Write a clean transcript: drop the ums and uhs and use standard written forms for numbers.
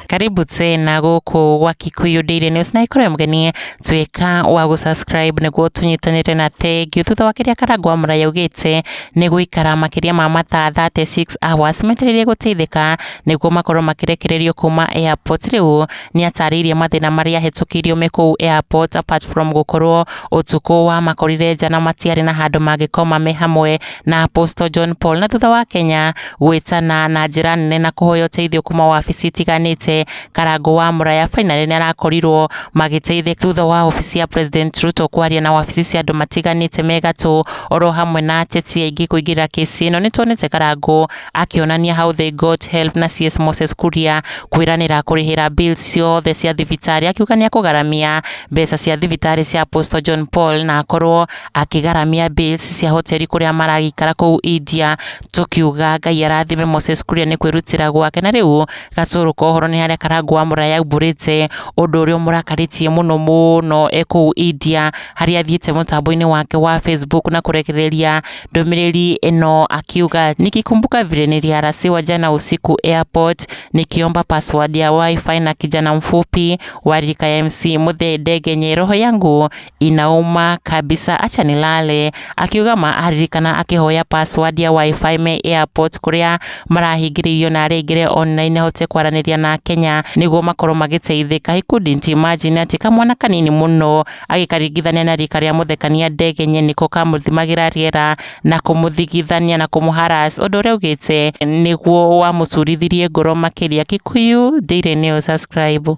Karibu tena gũkũ gwa Kikuyu Daily News na ikorwo mgeni tweka wa gũsubscribe nĩguo tũnyitanĩre na thengiũ thutha wa Kiria Karangu Wamuraya augĩte nĩ gũikara makĩria ma mathaa 36 hours metereire gũteithĩka nĩguo makorwo makĩrekererio kuma airport. Rĩu nĩ atarĩirie mathĩna marĩa ahetũkĩirio me kũu airport apart from gũkorwo ũtukũ wa makorire nja na matiarĩ na handũ mangĩkoma me hamwe na Apostle John Paul, na thutha wa Kenya gwĩtana na njĩra nene na kũhoya ũteithio kuma wabici itiganĩte, Karangu Wamuraya finally nĩ arakorirwo magĩteithĩka thutha wa ofici ya President Ruto kwaria na wabici cia andũ matiganĩte me gatũ oro hamwe na ateti aingĩ kũingĩra kesi ĩno. Nĩ tuonete Karangu akĩonania how they got help na CS Moses Kûria kwĩranĩra kũrĩhĩra bills ciothe cia thibitarĩ, akiuga nĩ akũgaramia mbeca cia thibitarĩ cia Apostle John Paul na akorwo akĩgaramia bills cia hoteli kũrĩa maragĩikara kũu India, tukiuga Ngai arathime Moses Kûria nĩ kwĩrutĩra gwake. Na rĩu gacũrũ kohoro nĩ harĩa Karangu Wamuraya aumburite ũndũ ũrĩa ũmũrakaritie mũno kũu India, harĩa athiĩte mũtambo-inĩ wake wa Facebook na kũrekereria ndũmĩrĩri ĩno akiuga, nikikumbuka vile niliarasiwa jana usiku airport nikiomba password ya wifi na kijana mfupi wa rika ya MC Muthenya Ndege, roho yangu inauma kabisa, acha nilale. Akiuga maririkana akihoya password ya wifi me airport kũrĩa marahingĩrĩirio na aregeire online hote kwaranĩria na Kenya nĩguo makorwo magĩteithĩka. He couldn't imagine atĩ kamwana kanini mũno agĩkaringithania na rika rĩa Muthenya Ndege nĩko kamũthimagĩra rĩera na kũmũthigithania na kũmũharas, ũndũ ũrĩa augĩte nĩguo wamũcurithirie ngoro makĩria. Kikuyu Daily News, subscribe.